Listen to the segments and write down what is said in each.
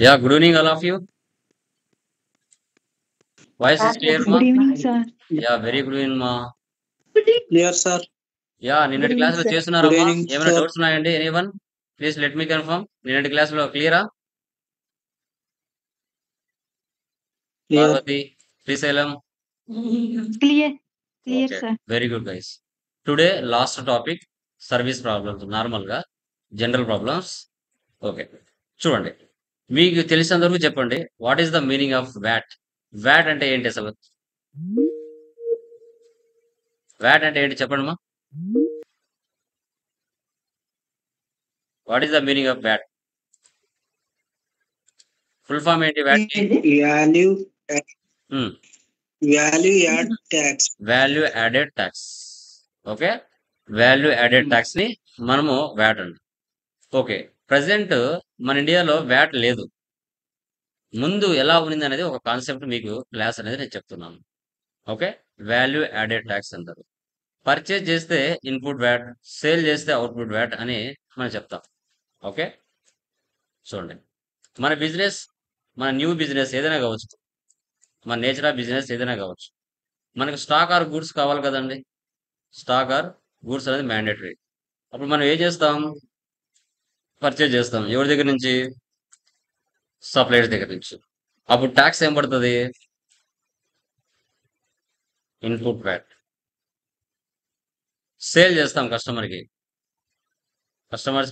Yeah, good evening, all of you. Voice is clear, ma? Good evening, sir. Yeah, very good evening, ma. Clear, sir. Yeah, Good నిన్నటి evening, class లో sir. Good చేస్తున్నారమ్మా? evening, ఏమైనా sir. Doubts ఉన్నాయండి? Anyone? Please let me confirm. నిన్నటి class లో క్లియరా? Clear. Parvati, Srisailam. Clear, okay, sir. Very good guys. Today last topic service problems, normal గా general problems. Okay, చూడండి, మీకు తెలిసినంతవరకు చెప్పండి. What is the meaning of VAT? VAT అంటే ఏంటి అసలు? వ్యాట్ అంటే ఏంటి చెప్పండి మా. What is the meaning of VAT? Full form ఏంటి వ్యాట్ కి? Value add tax. Value added tax. Okay, value added tax ని మనము వ్యాట్ అండి. ఓకే, ప్రజెంట్ మన ఇండియాలో వ్యాట్ లేదు. ముందు ఎలా ఉంది అనేది ఒక కాన్సెప్ట్ మీకు క్లాస్ అనేది నేను చెప్తున్నాను. ఓకే, వాల్యూ యాడెడ్ ట్యాక్స్ అంటారు. పర్చేజ్ చేస్తే ఇన్పుట్ వ్యాట్, సేల్ చేస్తే అవుట్పుట్ వ్యాట్ అని మనం చెప్తాం. ఓకే, చూడండి, మన బిజినెస్, మన న్యూ బిజినెస్ ఏదైనా కావచ్చు, మన నేచర్ ఆఫ్ బిజినెస్ ఏదైనా కావచ్చు, మనకు స్టాక్ ఆర్ గూడ్స్ కావాలి కదండి. స్టాక్ ఆర్ గూడ్స్ అనేది మ్యాండేటరీ. అప్పుడు మనం ఏం చేస్తాం? పర్చేజ్ చేస్తాం. ఎవరి దగ్గర నుంచి? సప్లైయర్స్ దగ్గర నుంచి. అప్పుడు ట్యాక్స్ ఏం పడుతుంది? Input VAT. సేల్ చేస్తాం కస్టమర్స్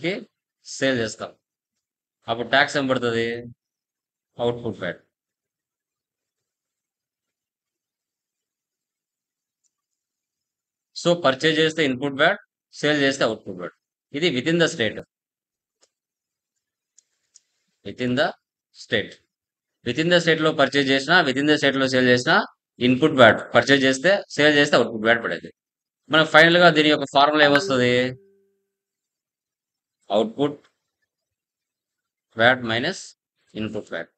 కి సేల్ చేస్తాం. అప్పుడు ట్యాక్స్ ఏం పడుతుంది? Output VAT. సో పర్చేజ్ చేస్తే ఇన్పుట్ వ్యాట్, సేల్ చేస్తే అవుట్పుట్ వ్యాట్. ఇది with in the state. With in the state. With in the state లో పర్చేజ్ చేసినా, విత్ ఇన్ ద స్టేట్ లో సేల్ చేసినా ఇన్పుట్ వ్యాట్. పర్చేజ్ చేస్తే, సేల్ చేస్తే output VAT పడేది. మనకు ఫైనల్ గా దీని యొక్క ఫార్ములా ఏమొస్తుంది? Output VAT minus input VAT.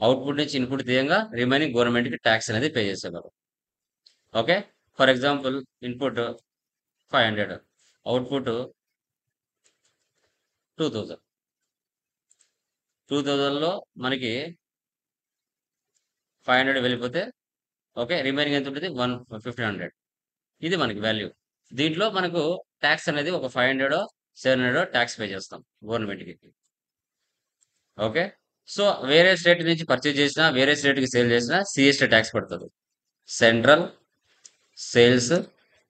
Output నుంచి ఇన్పుట్ తీయంగా రిమైనింగ్ గవర్నమెంట్ కి ట్యాక్స్ అనేది పే చేసేవారు. Okay, for example input 500, output 2000. 2000 లో మనకి 500 వెళ్ళిపోతే ఓకే, రిమైనింగ్ ఎంత ఉంటుంది? 1500. ఇది మనకి వాల్యూ. దీంట్లో మనకు ట్యాక్స్ అనేది ఒక 500 700 ట్యాక్స్ పే చేస్తాం గవర్నమెంట్ కి. ఓకే, సో వేరే స్టేట్ నుంచి పర్చేజ్ చేసినా, వేరే స్టేట్ కి సేల్ చేసినా సిఎస్టీ ట్యాక్స్ పడుతుంది. Central sales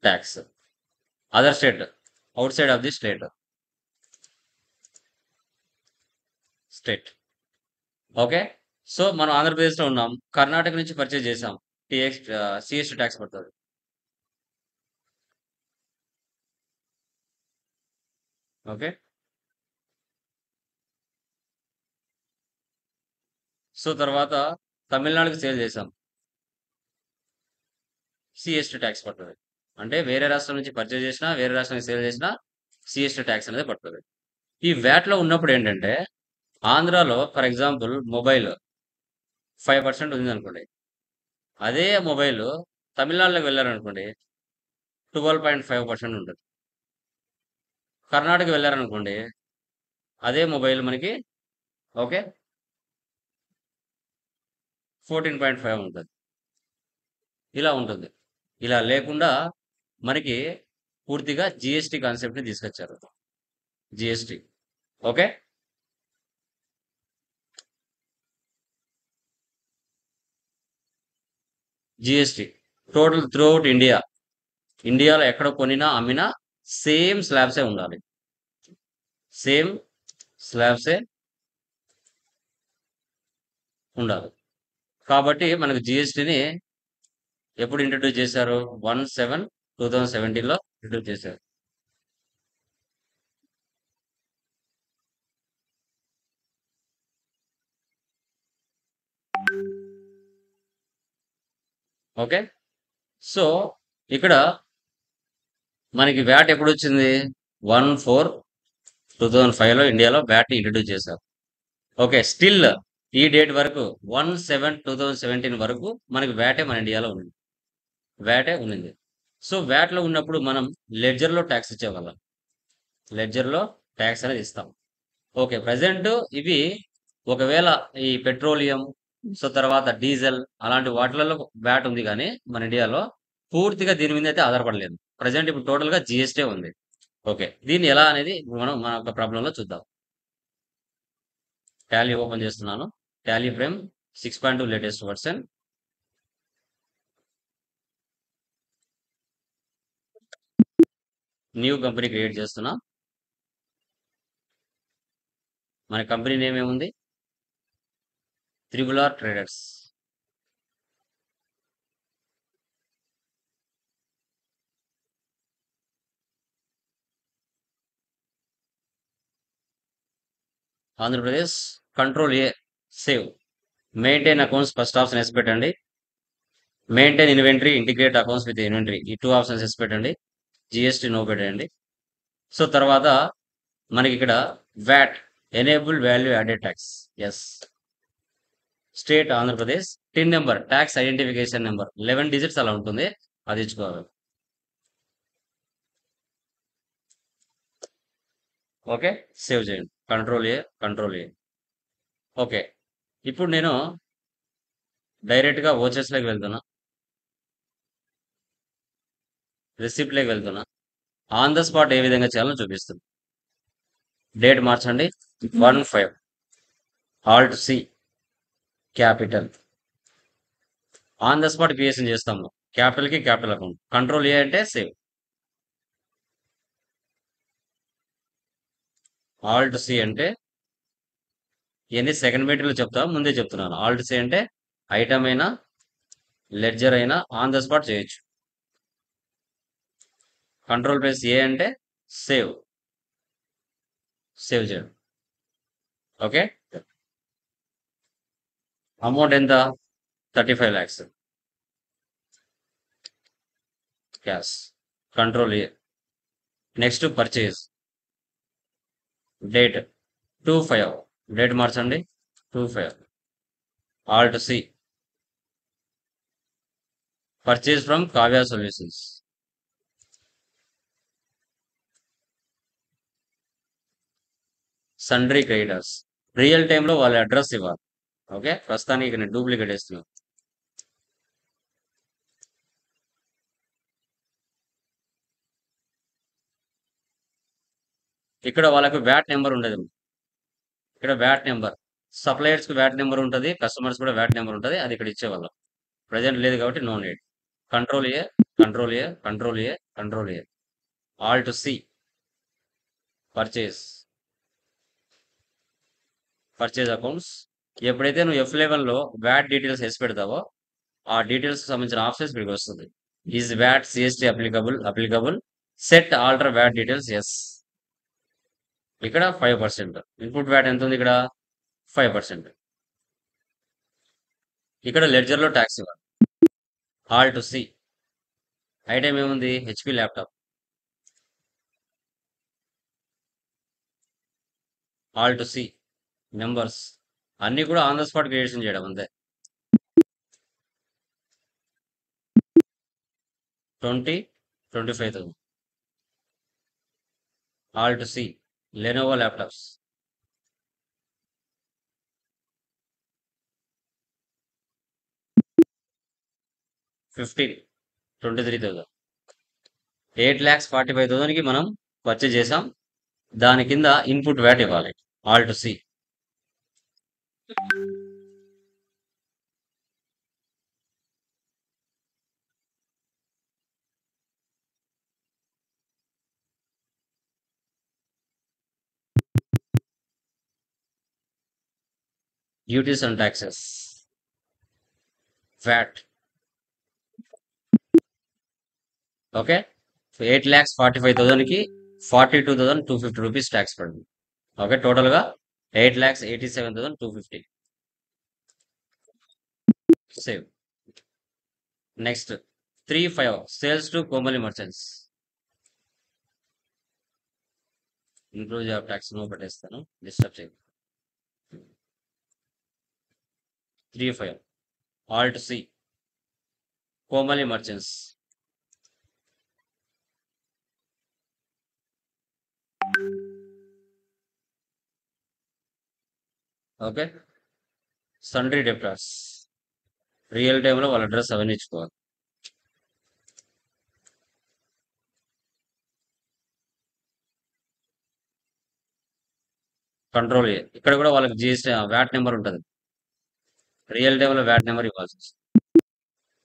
tax. Other state, out side of the state. Okay, so మనం ఆంధ్రప్రదేశ్ లో ఉన్నాం, కర్ణాటక నుంచి పర్చేజ్ చేసాం, సిఎస్టీ ట్యాక్స్ పడుతుంది. ఓకే, సో తర్వాత తమిళనాడుకి సేల్ చేసాం, సిఎస్టీ ట్యాక్స్ పడుతుంది. అంటే వేరే రాష్ట్రం నుంచి పర్చేజ్ చేసినా, వేరే రాష్ట్రానికి సేల్ చేసినా సిఎస్టీ ట్యాక్స్ అనేది పడుతుంది. ఈ వ్యాట్ లో ఉన్నప్పుడు ఏంటంటే, ఆంధ్రాలో ఫర్ ఎగ్జాంపుల్ మొబైల్ 5% ఉంది అనుకోండి, అదే మొబైల్ తమిళనాడులోకి వెళ్ళారనుకోండి 12.5% ఉంటుంది. కర్ణాటక వెళ్ళారనుకోండి అదే మొబైల్ మనకి ఓకే 14.5 ఉంటుంది. ఇలా ఉంటుంది. ఇలా లేకుండా మనకి పూర్తిగా జిఎస్టీ కాన్సెప్ట్ ని తీసుకొచ్చారు. GST. Okay, GST total throughout India. ఇండియాలో ఎక్కడ కొనినా అమ్మినా సేమ్ స్లాబ్సే ఉండాలి. సేమ్ స్లాబ్సే ఉండాలి. కాబట్టి మనకు జిఎస్టీని ఎప్పుడు ఇంట్రడ్యూస్ చేశారు? 1/7/2017 లో ఇంట్రడ్యూస్ చేశారు. ఓకే, సో ఇక్కడ మనకి వ్యాట్ ఎప్పుడు వచ్చింది? 1/4/2005 లో ఇండియాలో వ్యాట్ ఇంట్రడ్యూస్ చేశారు. ఓకే, స్టిల్ ఈ డేట్ వరకు 1/7/2017 వరకు మనకి వ్యాటే మన ఇండియాలో ఉంది. వ్యాటే ఉన్నింది. సో వ్యాట్ లో ఉన్నప్పుడు మనం లెడ్జర్ లో ట్యాక్స్ ఇచ్చేవాళ్ళం. లెడ్జర్ లో ట్యాక్స్ అనేది ఇస్తాం. ఓకే, ప్రజెంట్ ఇవి ఒకవేళ ఈ పెట్రోలియం, సో తర్వాత డీజిల్ అలాంటి వాటిలలో వ్యాట్ ఉంది కానీ మన ఇండియాలో పూర్తిగా దీని మీద అయితే ఆధారపడలేదు. ప్రజెంట్ ఇప్పుడు టోటల్ గా జిఎస్టీ ఉంది. ఓకే, దీన్ని ఎలా అనేది మనం మన యొక్క ప్రాబ్లం లో చూద్దాం. టాలీ ఓపెన్ చేస్తున్నాను. Tally frame 6.2 latest version. New company create చేస్తున్నా. మన కంపెనీ నేమ్ ఏముంది? Triple R traders. Andhra Pradesh. Control A, save. Maintain accounts first option వేసి పెట్టండి. Maintain inventory, integrate accounts with inventory, ఈ 2 ఆప్షన్స్ వేసి పెట్టండి. జిఎస్టీ నో పెట్టండి. సో తర్వాత మనకి ఇక్కడ VAT, enable value added tax, yes. State Andhra Pradesh. టిన్ number, tax identification number 11 digits అలా ఉంటుంది, అది ఇచ్చుకోవాలి. ఓకే, సేవ్ చేయండి. Control A, control A. Okay, ఇప్పుడు నేను డైరెక్ట్ గా ఓచెస్ లోకి వెళ్తున్నా. రిసిప్ట్ లోకి వెళ్తున్నా. ఆన్ ద స్పాట్ ఏ విధంగా చేయాలో చూపిస్తుంది. డేట్ మార్చండి 1/5. Alt C, capital. On the spot creation చేస్తాము. క్యాపిటల్ కి క్యాపిటల్ అకౌంట్. కంట్రోల్ ఏ అంటే సేవ్. ఆల్ట్ సి అంటే ఇవన్నీ సెకండ్ మీటర్లు చెప్తా, ముందే చెప్తున్నాను. ఆల్ట్ సి అంటే ఐటమ్ అయినా లెడ్జర్ అయినా ఆన్ ద స్పాట్ చేయొచ్చు. కంట్రోల్ ప్లస్ ఏ అంటే సేవ్, సేవ్ చేయడం. ఓకే, అమౌంట్ ఎంత? 35 lakhs cash. Control A. Next purchase. Date 2/5. Date మార్చండి 2/5. Alt C, purchase from Kavya solutions. Sundry creditors. Real టైంలో వాళ్ళ అడ్రస్ ఇవ్వాలి. ఓకే, ప్రస్తుతానికి నేను డూప్లికేట్ వేస్తున్నాను. ఇక్కడ వాళ్ళకి వ్యాట్ నెంబర్ ఉండదు. ఇక్కడ వ్యాట్ నెంబర్, సప్లయర్స్ కి వ్యాట్ నెంబర్ ఉంటుంది, కస్టమర్స్ కూడా వ్యాట్ నెంబర్ ఉంటుంది, అది ఇక్కడ ఇచ్చేవాళ్ళం. ప్రజెంట్ లేదు కాబట్టి no need. Control A, control A, control A, control A. Alt C, purchase. Purchase accounts. ఎప్పుడైతే నువ్వు F11 లో వ్యాట్ డీటెయిల్స్ వేసి పెడతావో ఆ డీటెయిల్స్ సంబంధించిన ఆప్షన్స్ మీకు వస్తుంది. Is VAT CST applicable, set alter VAT details, yes. ఇక్కడ 5%. ఇన్పుట్ వ్యాట్ ఎంత ఉంది ఇక్కడ? 5%. ఇక్కడ లెడ్జర్ లో ట్యాక్స్ ఇవ్వాలి. Alt C. ఐటమ్ ఏముంది? HP laptop. Alt C, numbers. అన్ని కూడా ఆన్ ద స్పాట్ క్రియేషన్ చేయడం అంతే. 25,000. Alt C, Lenovo laptops. 23,000. 8,45,000 కి మనం పర్చేజ్ చేసాం. దాని కింద ఇన్పుట్ వ్యాట్ ఇవ్వాలి. Alt C. Duties and taxes. VAT. Okay, 8,45,000 కి 42,250 రూపీస్ ట్యాక్స్ పడింది. ఓకే, టోటల్ గా 8,87,250. Save. Next 3/5 sales to Komali merchants. Include job tax no పెట్టేస్తాను, డిస్టర్బ్ చేయ. 3/5. Alt C, Komali merchants. Okay. Sundry debtors real టైమ్‌లో వాళ్ళ అడ్రస్ అవన్నీ ఇచ్చుకోవాలి. Control A. ఇక్కడ కూడా వాళ్ళకి జీఎస్టీ వ్యాట్ నెంబర్ ఉంటది. రియల్ టైమ్‌లో వ్యాట్ నెంబర్ ఇవ్వాల్సొస్తది.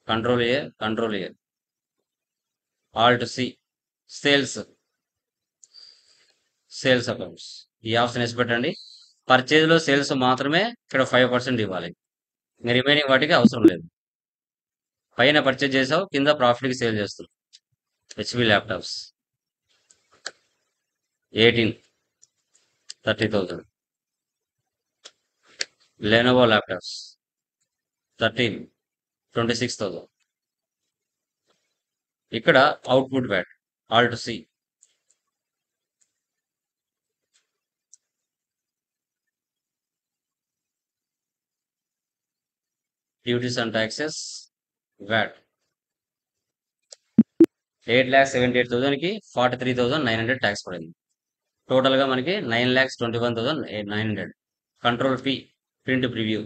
Control A. Alt C sales accounts. ఈ ఆప్షన్ వేసి పెట్టండి. పర్చేజ్‌లో సేల్స్ మాత్రమే ఇక్కడ 5% ఇవ్వాలి. ఇంక రిమైనింగ్ వాటికి అవసరం లేదు. పైన పర్చేజ్ చేసావు, కింద ప్రాఫిట్‌కి సేల్ చేస్తున్నావు. HP laptops 18 30,000. Lenovo laptops 13 26,000. ఇక్కడ output VAT Alt C. Duties and taxes VAT 8,78,000కి 43,900 ట్యాక్స్ పడింది. టోటల్‌గా మనకి 9,21,900. Control P print preview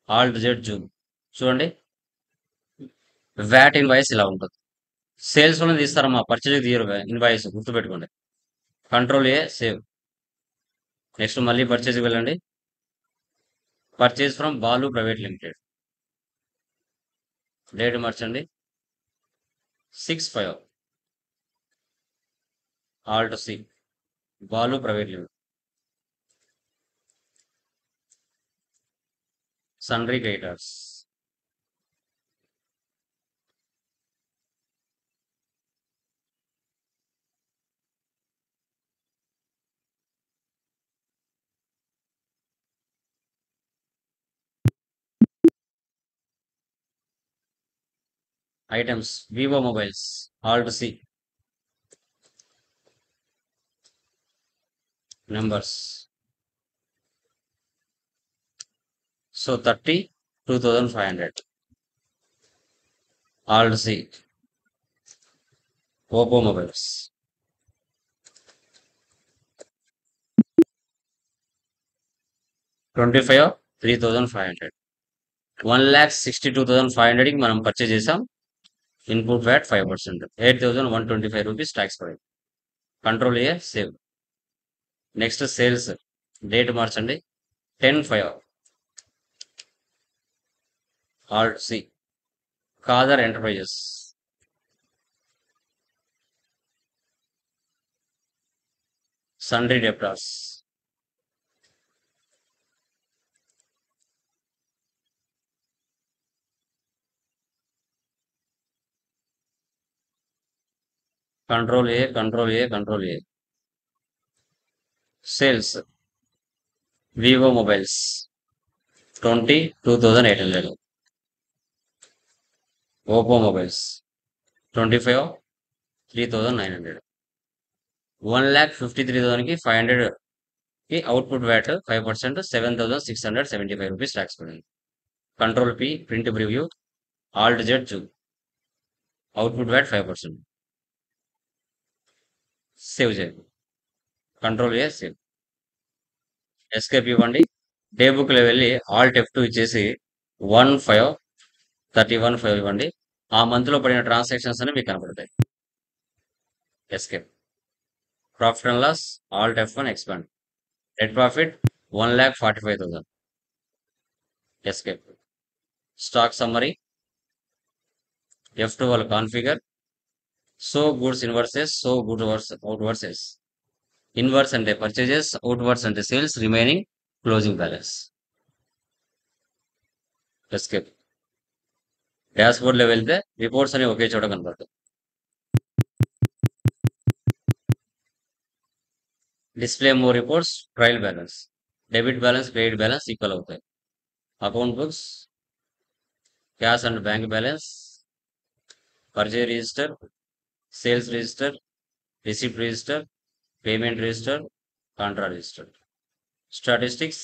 Alt Z zoom. చూడండి వ్యాట్ ఇన్వాయిస్ ఇలా ఉంటుంది. సేల్స్ లోనే తీస్తారమ్మా, పర్చేజ్ తీయరు ఇన్వాయిస్, గుర్తుపెట్టుకోండి. Control A save. నెక్స్ట్ మళ్ళీ పర్చేజ్కి వెళ్ళండి. Purchase from Balu private limited. Date మార్చండి 6/5. Alt C Balu private limited. సన్రీ creditors items Vivo mobiles Alt C numbers. So 32,500. Alt C Oppo mobiles 25 3,500. 1,62,500కి మనం పర్చేజ్ చేసాం. Input VAT 5%. 8,125 రూపీస్ ట్యాక్స్ పడింది. Control A save. Next sales date మార్చండి 10/5. Alt C Kadar enterprises sundry debtors control A. Sales Vivo mobiles 22,800. Oppo mobiles 25 3,900. 1,53,000కి 500కి output VAT 5%. 7,675 rupees tax పడింది. Control P print preview Alt Z zoom. Output VAT 5%. Save చేయండి. Control A save. Escape ఇవ్వండి. Day book లో వెళ్ళి Alt F2 ఇచ్చేసి 1,531,5 ఇవ్వండి. ఆ మంత్ లో పడిన ట్రాన్సాక్షన్స్ అని మీకు కనపడతాయి. Escape. Profit and loss Alt F1 expand. Net profit 1,45,000. Escape. Stock summary F2 వాళ్ళు configure. So goods inwards, so goods outwards. Inwards అంటే పర్చేజెస్, అవుట్వర్స్ అంటే sales, remaining closing balance. Escape. Dashboard లో వెళ్తే reports అని ఒకే చోట కనపడతాయి. Display more reports trial balance. Debit balance, credit balance equal అవుతాయి. Account books, cash and bank balance, purchase register, sales register, receipt register, payment register, Contra register. Statistics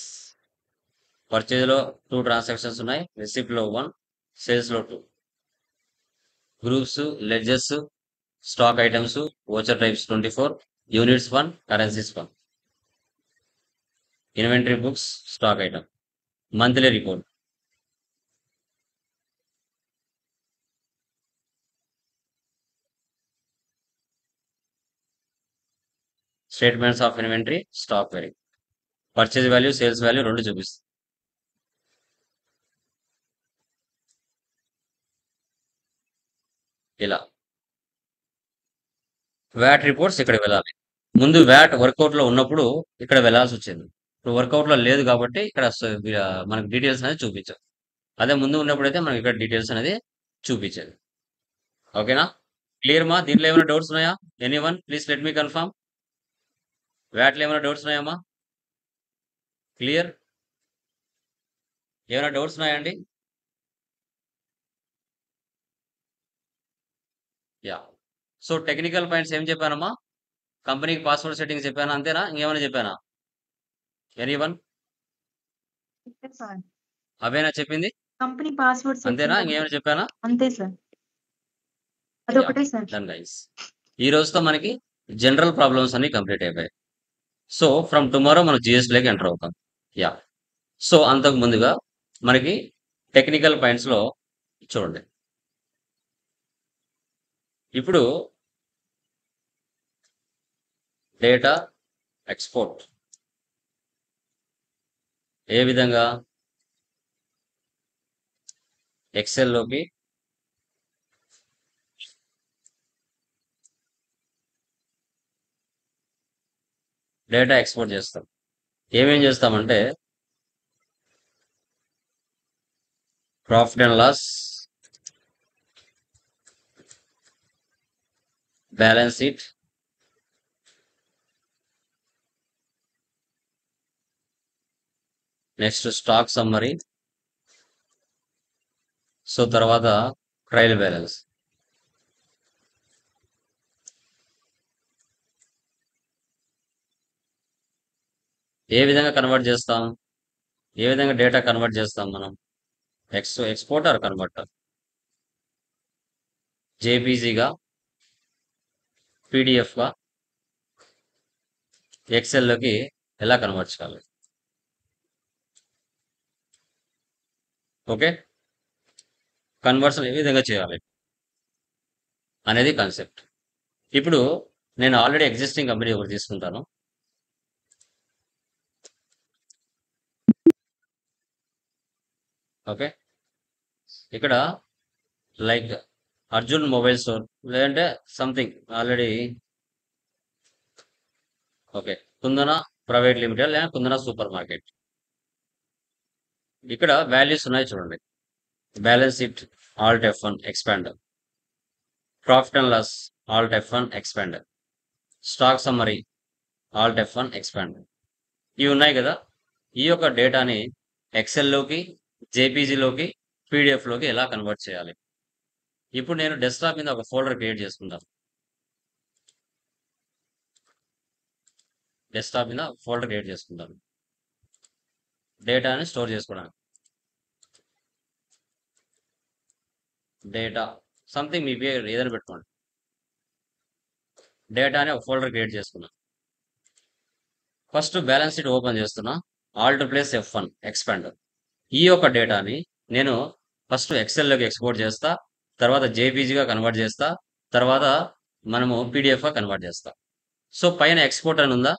purchase లో 2 transactions ఉన్నాయి. Receipt లో 1, sales లో 2. Groups ledgers stock items voucher types 24, units 1, currencies 1. Inventory books, stock item, monthly report, statements of inventory, stock query, purchase value, sales value రెండు చూపిస్తుంది. ఇలా VAT reports ఇక్కడ వెళ్ళాలి. ముందు వ్యాట్ వర్కౌట్ లో ఉన్నప్పుడు ఇక్కడ వెళ్ళాల్సి వచ్చింది. ఇప్పుడు వర్కౌట్ లో లేదు కాబట్టి ఇక్కడ మనకు డీటెయిల్స్ అనేది చూపించారు. అదే ముందు ఉన్నప్పుడు అయితే మనకి ఇక్కడ డీటెయిల్స్ అనేది చూపించేది. ఓకేనా? క్లియర్ మా? దీంట్లో ఏమైనా డౌట్స్ ఉన్నాయా? Anyone please let me confirm. వ్యాట్లో ఏమైనా డౌట్స్ ఉన్నాయమ్మా? క్లియర్? ఏమైనా డౌట్స్ ఉన్నాయండి? యా. సో టెక్నికల్ పాయింట్స్ ఏం చెప్పానమ్మా? కంపెనీకి పాస్వర్డ్ సెట్టింగ్ చెప్పానా? అంతేనా? ఇంకేమైనా చెప్పానా? ఎనీవన్? సార్ అవేనా చెప్పింది? కంపెనీ పాస్వర్డ్ అంతేనా? ఇంకేమైనా చెప్పానా? అంతే సార్, అదొకటే సార్. Done guys. ఈ రోజుతో మనకి జనరల్ ప్రాబ్లమ్స్ అన్ని కంప్లీట్ అయిపోయాయి. సో ఫ్రమ్ టుమారో మనం జిఎస్లోకి ఎంటర్ అవుతాం. యా. సో అంతకు ముందుగా మనకి టెక్నికల్ పాయింట్స్ లో చూడండి. ఇప్పుడు డేటా ఎక్స్పోర్ట్ ఏ విధంగా ఎక్సెల్లోకి డేటా ఎక్స్పోర్ట్ చేస్తాం. ఏమేం చేస్తామంటే profit and loss, balance sheet, next stock summary, so తర్వాత ట్రయల్ బ్యాలెన్స్. ఏ విధంగా కన్వర్ట్ చేస్తాం? ఏ విధంగా డేటా కన్వర్ట్ చేస్తాం మనం? Export or converter? జేపీజీగా, పీడిఎఫ్గా, ఎక్సెల్లోకి ఎలా కన్వర్ట్ చేయాలి? ఓకే, కన్వర్షన్ ఏ విధంగా చేయాలి అనేది కాన్సెప్ట్. ఇప్పుడు నేను ఆల్రెడీ ఎగ్జిస్టింగ్ కంపెనీ ఒకటి తీసుకుంటాను. ఓకే, ఇక్కడ లైక్ అర్జున్ మొబైల్ స్టోర్, లేదంటే something already okay Kundana private limited లేదా కుందన సూపర్ మార్కెట్. ఇక్కడ వాల్యూస్ ఉన్నాయి చూడండి. Balance sheet Alt F1 expand, profit and loss Alt F1 expand, stock summary Alt F1 expand. ఇవి ఉన్నాయి కదా. ఈ యొక్క డేటాని ఎక్సెల్లోకి, జేపీజీలోకి, పీడిఎఫ్లోకి ఎలా కన్వర్ట్ చేయాలి? ఇప్పుడు నేను డెస్క్టాప్ మీద ఒక ఫోల్డర్ క్రియేట్ చేసుకుంటాను. డెస్క్టాప్ మీద ఫోల్డర్ క్రియేట్ చేసుకుంటాను డేటాని స్టోర్ చేసుకోవడానికి. డేటా సంథింగ్ మీ పేరు ఏదైనా పెట్టుకోండి. డేటా అని ఒక ఫోల్డర్ క్రియేట్ చేసుకున్నాను. ఫస్ట్ బ్యాలెన్స్ షీట్ ఓపెన్ చేస్తున్నా, ఆల్ట్ ప్లస్ F1 ఎక్స్పాండ్. ఈ యొక్క డేటాని నేను ఫస్ట్ ఎక్సెల్లోకి ఎక్స్పోర్ట్ చేస్తా, తర్వాత జేపీజీగా కన్వర్ట్ చేస్తా, తర్వాత మనము పీడిఎఫ్గా కన్వర్ట్ చేస్తా. సో పైన ఎక్స్పోర్ట్ అని ఉందా,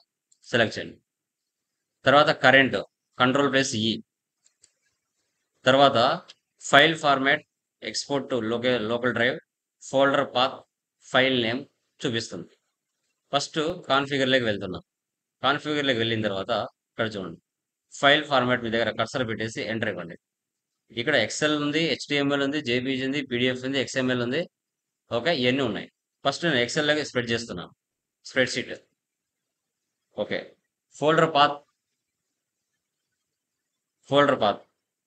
సెలెక్ట్ చేయండి. తర్వాత కరెంట్ కంట్రోల్ ప్లస్ ఈ, తర్వాత file format, export to local drive, folder path, file name చూపిస్తుంది. ఫస్ట్ కాన్ఫిగర్లోకి వెళ్తున్నాం. కాన్ఫిగర్లోకి వెళ్ళిన తర్వాత ఇక్కడ చూడండి, ఫైల్ ఫార్మాట్ మీ దగ్గర కర్సర్ పెట్టేసి ఎంటర్ ఇవ్వండి. ఇక్కడ ఎక్సెల్ ఉంది, HTML ఉంది, జేపీజీ ఉంది, పీడిఎఫ్ ఉంది, XML ఉంది. ఓకే, ఇవన్నీ ఉన్నాయి. ఫస్ట్ నేను ఎక్సెల్లోకి స్ప్రెడ్ చేస్తున్నాను, spread sheet. Okay, folder path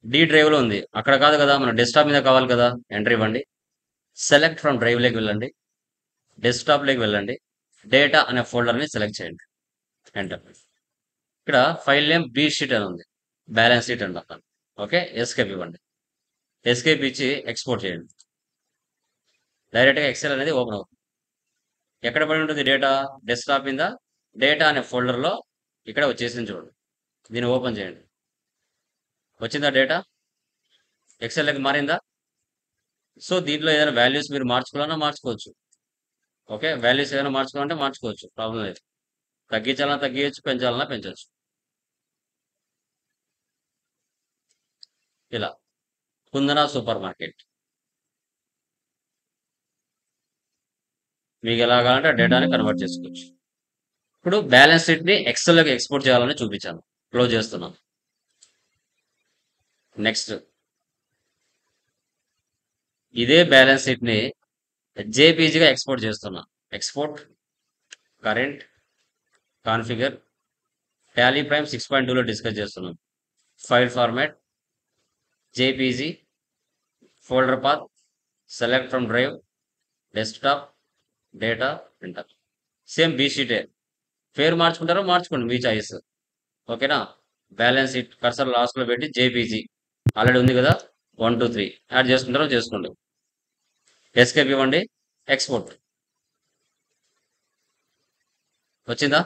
D డ్రైవ్లో ఉంది, అక్కడ కాదు కదా, మన డెస్క్టాప్ మీద కావాలి కదా. ఎంటర్ ఇవ్వండి, సెలెక్ట్ ఫ్రమ్ డ్రైవ్లోకి వెళ్ళండి, డెస్క్టాప్లోకి వెళ్ళండి, డేటా అనే ఫోల్డర్ని సెలెక్ట్ చేయండి, ఎంటర్. ఇక్కడ ఫైల్ నేమ్ బీ షీట్ అని ఉంది, బ్యాలెన్స్ షీట్ అంటాను. ఓకే, ఎస్కేప్ ఇవ్వండి. ఎస్కేప్ ఇచ్చి ఎక్స్పోర్ట్ చేయండి. డైరెక్ట్గా ఎక్సెల్ అనేది ఓపెన్ అవుతుంది. ఎక్కడ పడి ఉంటుంది డేటా? డెస్క్టాప్ మీద డేటా అనే ఫోల్డర్లో ఇక్కడ వచ్చేసింది చూడండి. దీన్ని ఓపెన్ చేయండి. వచ్చిందా డేటా? ఎక్సెల్లోకి మారిందా? సో దీంట్లో ఏదైనా వాల్యూస్ మీరు మార్చుకోవాలన్నా మార్చుకోవచ్చు. ఓకే, వాల్యూస్ ఏదైనా మార్చుకోవాలంటే మార్చుకోవచ్చు, ప్రాబ్లం లేదు. తగ్గించాలన్నా తగ్గించచ్చు, పెంచాలన్నా పెంచవచ్చు. ఇలా కుందన సూపర్ మార్కెట్. మీకు ఎలా కావాలంటే ఆ డేటాని కన్వర్ట్ చేసుకోవచ్చు. ఇప్పుడు బ్యాలెన్స్ షీట్ ని ఎక్సెల్లోకి ఎక్స్పోర్ట్ చేయాలని చూపించాను. క్లోజ్ చేస్తున్నాం. నెక్స్ట్ ఇదే బ్యాలెన్స్ షీట్ ని జేపీజీగా ఎక్స్పోర్ట్ చేస్తున్నా. Export, current, configure, Tally Prime 6.2లో డిస్కస్ చేస్తున్నాం. File format, JPG, folder path, select from drive, desktop, data, printer. Same B షీటే. పేరు మార్చుకుంటారో మార్చుకోండి, మీ చాయిస్. ఓకేనా? బ్యాలెన్స్ షీట్ కర్సర్ లాస్ట్ లో పెట్టి జేపీజీ ఆల్రెడీ ఉంది కదా, 1 2 3 యాడ్ చేసుకుంటారో చేసుకోండి. ఎస్కేప్ ఇవ్వండి. ఎక్స్పోర్ట్ వచ్చిందా?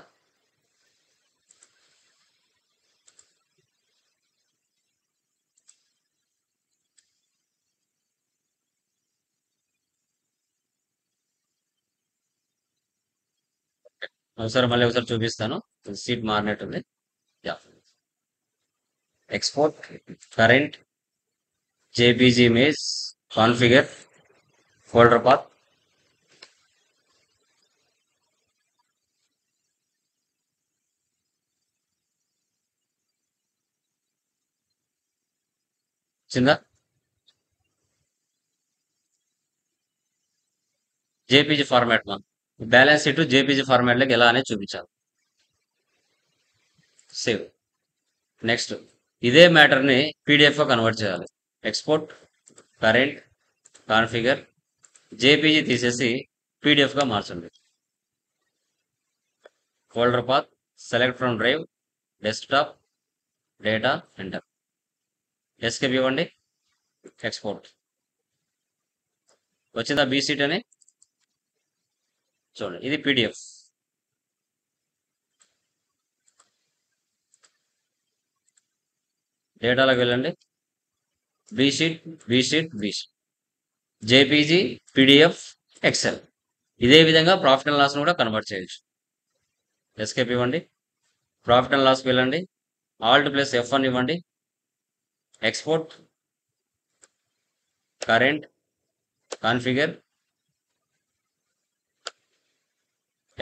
ఒకసారి మళ్ళీ ఒకసారి చూపిస్తాను. సీట్ మారినట్టుంది. Yeah, export, current, JPG image, configure, folder path, వచ్చిందా? జేపీజీ ఫార్మాట్ మా బ్యాలెన్స్ షీట్ జేపీజీ ఫార్మాట్ లోకి ఎలా అనేది చూపించాలి. సేవ్. నెక్స్ట్ ఇదే మ్యాటర్ ని పీడిఎఫ్ గా కన్వర్ట్ చేయాలి. ఎక్స్పోర్ట్, కరెంట్, కాన్ఫిగర్, జేపీజీ తీసేసి పీడిఎఫ్ గా మార్చండి. Folder path, select from drive, desktop, data, enter. Escape ఇవ్వండి. ఎక్స్పోర్ట్ వచ్చిందా? బీ షీట్ అని చూడండి. ఇది పీడిఎఫ్. డేటాలోకి వెళ్ళండి. B sheet, B sheet, B sheet, JPG, PDF, Excel. ఇదే విధంగా ప్రాఫిట్ అండ్ లాస్ కూడా కన్వర్ట్ చేయొచ్చు. ఎస్కేప్ ఇవ్వండి. ప్రాఫిట్ అండ్ లాస్కి వెళ్ళండి. ఆల్ట్ ప్లస్ F1 ఇవ్వండి. Export, current, configure,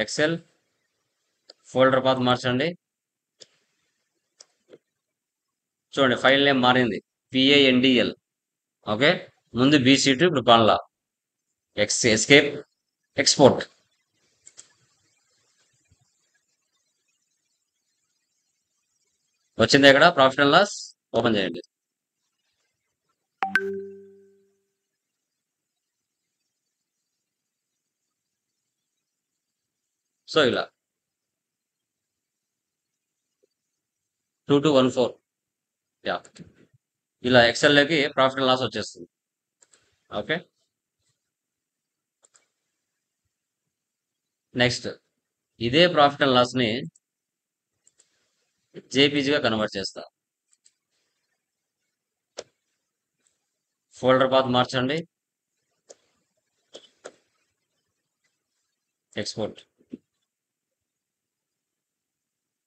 Excel, folder path మార్చండి. చూడండి, ఫైల్ నేమ్ మారింది, PANDL. ఓకే, ముందు బీ షీట్, ఇప్పుడు పన్లా. Escape, export. వచ్చింది ఇక్కడ ప్రాఫిట్ అండ్ లాస్. ఓపెన్ చేయండి. సో ఇలా 2214. యా, ఇలా ఎక్సెల్లోకి ప్రాఫిట్ అండ్ లాస్ వచ్చేస్తుంది. ఓకే, నెక్స్ట్ ఇదే ప్రాఫిట్ అండ్ లాస్ ని జేపీజీగా కన్వర్ట్ చేస్తా. ఫోల్డర్ పాత్ మార్చండి. ఎక్స్పోర్ట్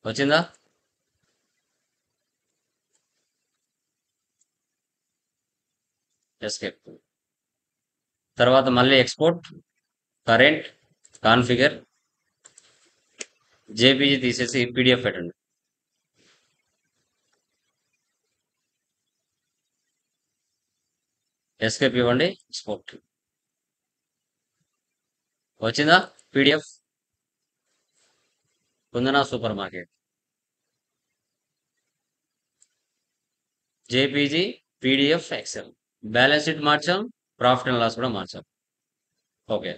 వచ్చిందా? ఎస్కేప్. తర్వాత మళ్ళీ ఎక్స్పోర్ట్, కరెంట్, కాన్ఫిగర్, జేపీజీ తీసేసి పీడిఎఫ్ పెట్టండి. ఎస్కేప్ ఇవ్వండి. ఎక్స్పోర్ట్ వచ్చిందా? PDF Kundana super market, JPG, PDF, Excel. Balance sheet మార్చాం, ప్రాఫిట్ అండ్ లాస్ కూడా మార్చాం. ఓకే,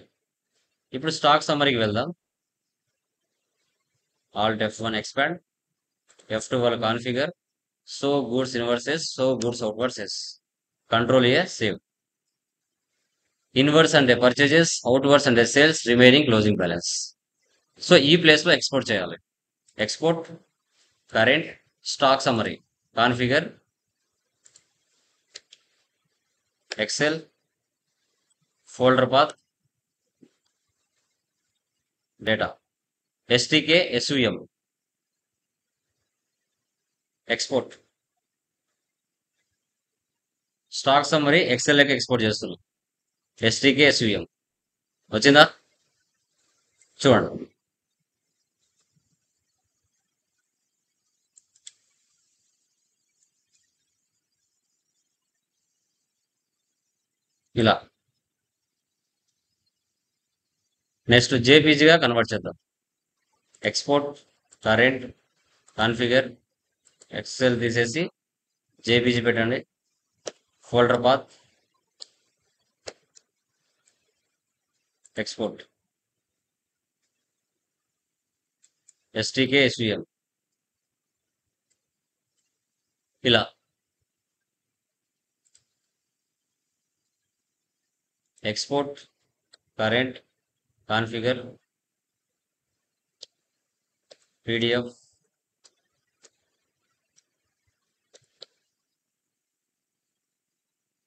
ఇప్పుడు స్టాక్ సమ్మరీకి వెళ్దాం. ఆల్ట్ F1 ఎక్స్పాండ్, F2 వాళ్ళు configure, so goods inwards, so goods outwards, control A, save. Inwards అంటే పర్చేజెస్, అవుట్వర్స్ అంటే sales, remaining closing balance. So ఈ place లో ఎక్స్పోర్ట్ చేయాలి. Export, current, stock summary, configure, Excel, folder path, data, STK, SVM, export. Stock summary Excel లెక్క export చేస్తున్నాం. STK, SVM వచ్చిందా? చూడండి. ఇలా నెక్స్ట్ జేపీజీగా కన్వర్ట్ చేద్దాం. ఎక్స్పోర్ట్, కరెంట్, కాన్ఫిగర్, ఎక్సెల్ తీసేసి జేపీజీ పెట్టండి. Folder path, export, STK, SVM ఇలా. Export, current, configure, PDF,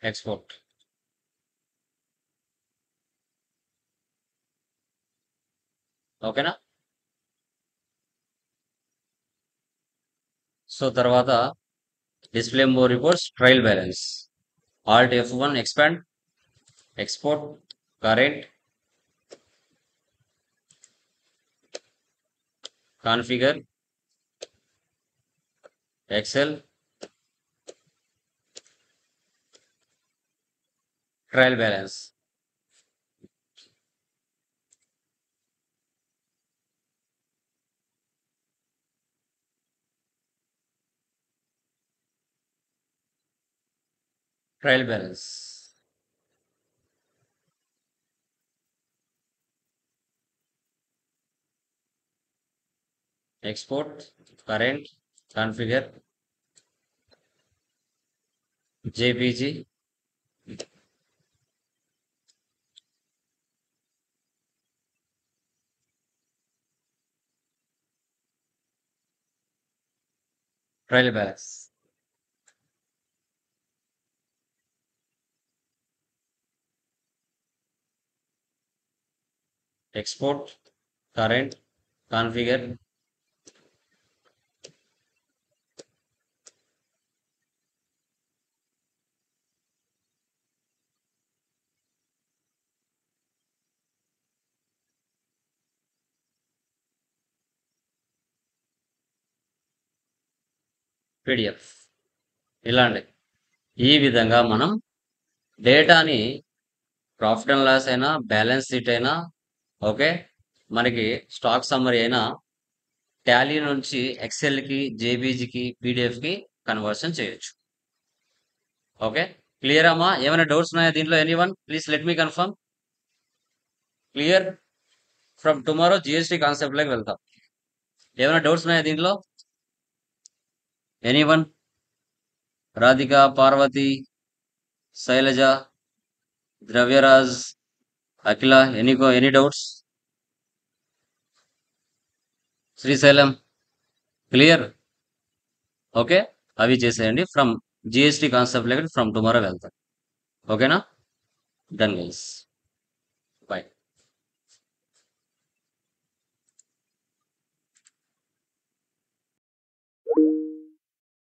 export. ఓకేనా? సో తర్వాత display more reports, trial balance. Alt F1 expand, export, current, configure, Excel, trial balance. Trial balance. Export, current, configure, JPG, trial balance. Export, current, configure, PDF. ఇలాంటి ఈ విధంగా మనం డేటాని profit and loss అయినా, balance sheet అయినా, okay, మనకి stock summary అయినా Tally నుంచి ఎక్సెల్కి, జేబీజీకి, పీడిఎఫ్కి కన్వర్షన్ చేయొచ్చు. ఓకే, క్లియర్ అమ్మా? ఏమైనా డౌట్స్ ఉన్నాయా దీంట్లో? Anyone please let me confirm. Clear? From tomorrow GST concept లోకి వెళ్తాం. ఏమైనా డౌట్స్ ఉన్నాయా దీంట్లో? Anyone? Radhika, Parvathi, Sailaja, Dravyaraj, Akhila, any doubts? Srisailam clear? Okay, అవి చేసేయండి. ఫ్రమ్ జిఎస్టీ కాన్సెప్ట్ లెక్క ఫ్రమ్ టుమారో వెళ్తాం. ఓకేనా? Done guys.